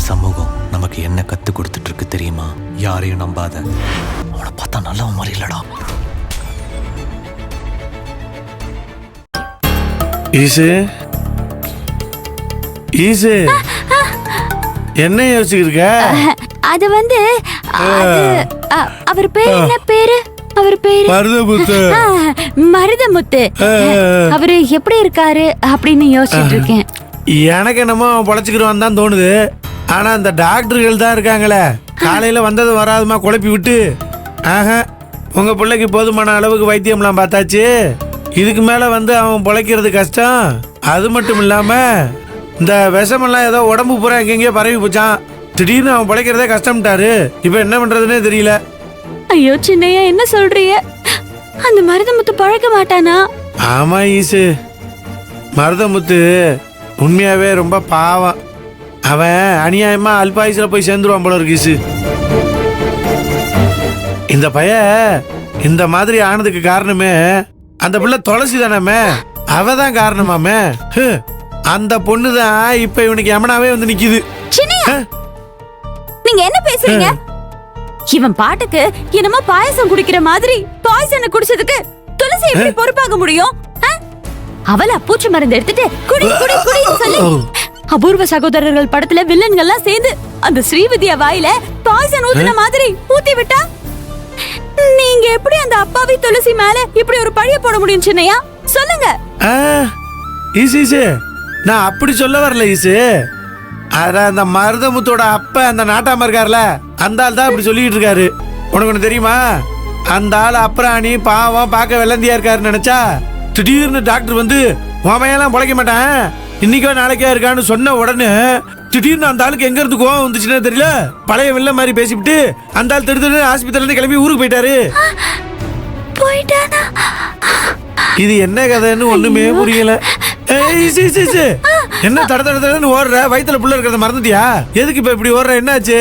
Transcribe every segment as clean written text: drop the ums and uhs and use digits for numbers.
சமூகம் நமக்கு என்ன கத்து கொடுத்துட்டு இருக்கு தெரியுமா? யாரையும் நம்பாத. அவனை பார்த்தா நல்லவன் மாதிரி இல்லடா. ஈசு ஈசு என்ன யோசிச்சிருக்க? அது வந்து அவர் பேர் என்ன பேரு? அவர் பேரு மருதமுத்து. மருதமுத்து. அவரு எப்படி இருக்காரு அப்படின்னு யோசிச்சுட்டு இருக்கேன். எனக்கு என்னமோ பொழைச்சிக்கிறோம் தான் தோணுது. ஆனா அந்த டாக்டர்கள் தான் இருக்காங்களே, காலையில வந்தது வராதுமா குழப்பி விட்டு. ஆஹா, உங்க பிள்ளைக்கு போதுமான அளவுக்கு வைத்தியம்லாம் பார்த்தாச்சு. இதுக்கு மேல வந்து அவன் பொழைக்கிறது கஷ்டம். அது மட்டும் இல்லாம இந்த விஷமெல்லாம் ஏதோ உடம்பு பூரா எங்கெங்கயோ பரவி போச்சான். திடீர்னு அவன் பொழைக்கிறதே கஷ்டம்ட்டாரு. இப்ப என்ன பண்றதுன்னே தெரியல. ஐயோ சின்னையா, என்ன சொல்றீங்க? அந்த மருதமுத்து பழக்க மாட்டானா? ஆமா ஈசு, மருதமுத்து உண்மையாவே ரொம்ப பாவம். அவன் அநியாயமா அல்பாயுசில் போய் சேர்ந்துருவான் போல இருக்கு ஈசு. இந்த பையன் இந்த மாதிரி ஆனதுக்கு காரணமே அந்த பிள்ளை துளசி தானே, அவதான் காரணமாமே. அந்த பொண்ணுதான் இப்ப இவனுக்கு யமனாவே வந்து நிக்குது. நீங்க என்ன பேசுறீங்க? இவன் பாட்டுக்கு என்னமோ பாயசம் குடிக்கிற மாதிரி பாயசனை குடிச்சதுக்கு துளசி எப்படி பொறுப்பாக முடியும்? அவள பூச்சி மருந்து எடுத்துட்டு குடி குடி குடி சொல்லி அபூர்வ சகோதரர்கள் படத்துல வில்லன்கள்லாம் சேர்ந்து அந்த ஸ்ரீவித்யா வாயில பாயசன் ஊத்துன மாதிரி ஊத்தி விட்டா நீங்க எப்படி அந்த அப்பாவி துளசி மேல இப்படி ஒரு பழிய போட முடியும் சின்னையா? சொல்லுங்க. ஈசு ஈசு, நான் அப்படி சொல்ல வரல ஈசு. அந்த மருதமுத்தோட அப்ப அந்த நாட்டாம இருக்காருல, அந்த ஆள் தான் அப்படி சொல்லிட்டு இருக்காரு. உனக்கு ஒண்ணு தெரியுமா? அந்த ஆள் அப்புறாணி பாவம் பார்க்க வெள்ளந்தியா இருக்காருன்னு நினைச்சா திடீர்னு டாக்டர் வந்து உமையெல்லாம் பொழைக்க மாட்டான், இன்னைக்கோ நாளைக்கோ இருக்கான்னு சொன்ன உடனே திடீர்னு அந்த ஆளுக்கு எங்க இருந்து கோவம் வந்துச்சுன்னா தெரியல, பழைய வெள்ள மாதிரி பேசிவிட்டு அந்த ஆள் திடீர்னு ஆஸ்பத்திரியில இருந்து கிளம்பி ஊருக்கு போயிட்டாரு. இது என்ன கதைன்னு ஒண்ணுமே புரியல. என்ன தட தட தடன்னு ஓடுற? வயித்துல புள்ள இருக்கிறத மறந்துட்டியா? எதுக்கு இப்ப இப்படி ஓடுற? என்னாச்சு?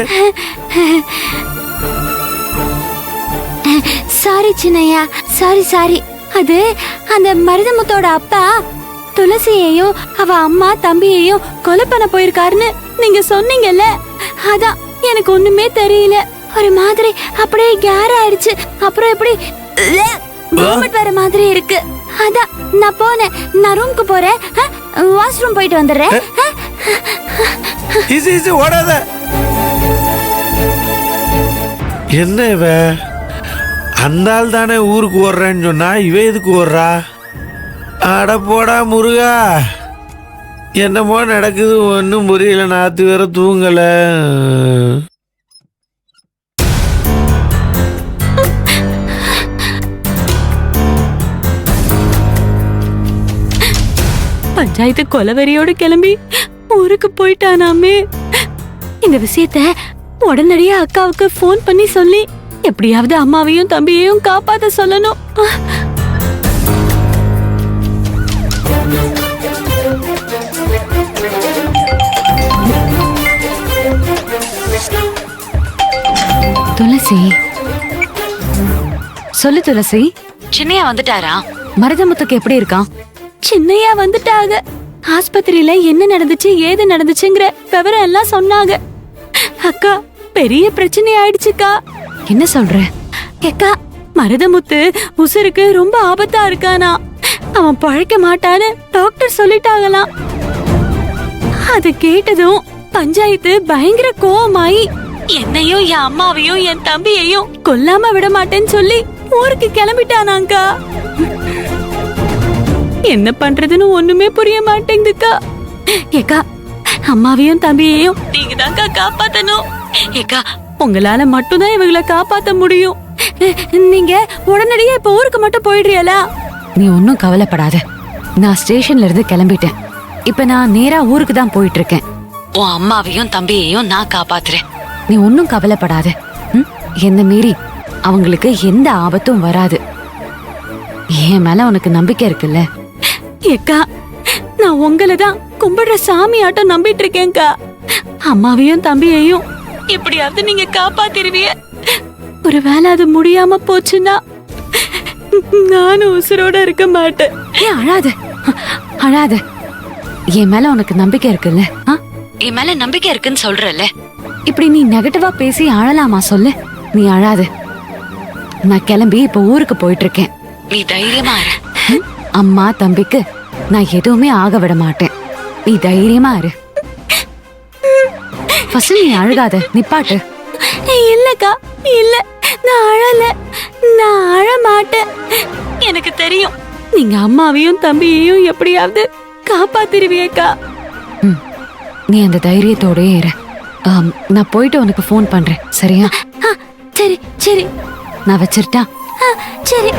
Sorry Chinnaiya, sorry sorry. அது அந்த மருதமுத்தோட அப்பா துளசியையும் அவ அம்மா தம்பியையும் கொலை பண்ண போயிருக்காருன்னு நீங்க சொன்னீங்கல்ல, அதான் எனக்கு ஒண்ணுமே தெரியல. ஒரு மாதிரி அப்படியே கேர் ஆயிடுச்சு. அப்புறம் எப்படி வாமிட் வர மாதிரி இருக்கு. அதான் நான் போனேன். நான் ரூமுக்கு போறேன், வாஷ்ரூம் போயிட்டு வந்துடுறேன். ஓடாத. என்ன இவ அந்த ஆள் தானே ஊருக்கு ஓடுறேன்னு சொன்னா, இவ எதுக்கு ஓடுறா? அட போடா முருகா, என்னமோ நடக்குது ஒன்னும் புரியல. நாத்து வேற தூங்கல. பஞ்சாயத்து கொலவெறியோடு கிளம்பி ஊருக்கு போயிட்டானாமே. இந்த விஷயத்த உடனடியா அக்காவுக்கு போன் பண்ணி சொல்லி எப்படியாவது அம்மாவையும் தம்பியையும் காப்பாத்த சொல்லணும். துளசி, சொல்லு துளசி. சின்னையா வந்துட்டாரா? மருதமுத்துக்கு எப்படி இருக்கான்? சின்னையா வந்துட்டாங்க. ஆஸ்பத்திரியில என்ன நடந்துச்சு ஏது நடந்துச்சுங்கிற விவரம் எல்லாம் சொன்னாங்க. அக்கா, பெரிய பிரச்சனை ஆயிடுச்சுக்கா. என்ன சொல்ற? அக்கா, மருதமுத்து உசுருக்கு ரொம்ப ஆபத்தா இருக்கானா. அவன் பழைக்க மாட்டான்னு டாக்டர் சொல்லிட்டாங்களாம். அது கேட்டதும் பஞ்சாயத்து பயங்கர கோவமாயி என்னையும் என் அம்மாவையும் என் தம்பியையும் கொல்லாம விட மாட்டேன்னு சொல்லி ஊருக்கு கிளம்பிட்டானாங்கா. என்ன பண்றதுன்னு ஒண்ணுமே புரிய மாட்டேங்குதுக்கா. ஏக்கா, அம்மாவையும் தம்பியையும் நீங்க தான்க்கா காப்பாத்தணும். ஏக்கா, உங்களால மட்டும்தான் இவங்களை காப்பாத்த முடியும். நீங்க உடனடியா இப்ப ஊருக்கு மட்டும் போயிடுறியலா? நீ ஒன்னும் கவலைப்படாத. நான் ஸ்டேஷன்ல இருந்து கிளம்பிட்டேன். இப்ப நான் நேரா ஊருக்கு தான் போயிட்டு இருக்கேன். உன் அம்மாவையும் தம்பியையும் நான் காப்பாத்துறேன். நீ ஒன்னும் கவலைப்படாத. என்ன மீறி அவங்களுக்கு எந்த ஆபத்தும் வராது. என் மேல உனக்கு நம்பிக்கை இருக்குல்ல? ஏக்கா, நான் உங்களை தான் கும்பிடுற சாமி ஆட்டம் நம்பிட்டு இருக்கேன்க்கா. அம்மாவையும் தம்பியையும் எப்படியாவது நீங்க காப்பாத்திருவீங்க. ஒருவேளை அது முடியாம போச்சுன்னா நானும் உசுரோட இருக்க மாட்டேன். அழாத அழாத. என் மேல உனக்கு நம்பிக்கை இருக்குல்ல? என் மேல நம்பிக்கை இருக்குன்னு சொல்றல. இப்படி நீ நெகட்டிவா பேசி அழலாமா சொல்லு? நீ அழாது. நான் கிளம்பி இப்ப ஊருக்கு போயிட்டு இருக்கேன். நீ தைரியமா இரு. அம்மா தம்பிக்கு நான் எதுவுமே ஆக விட மாட்டேன். நீ தைரியமா இரு. ஃபர்ஸ்ட் நீ அழுகாத, நிப்பாட்டு. இல்லக்கா, இல்ல, நான் அழல, நான் அழ மாட்டேன். எனக்கு தெரியும் நீங்க அம்மாவையும் தம்பியையும் எப்படியாவது காப்பாத்திருவியக்கா. நீ அந்த தைரியத்தோடயே இரு. நான் போயிட்டு உனக்கு ஃபோன் பண்றேன், சரியா? சரி சரி, நான் வச்சிருட்டா? சரி.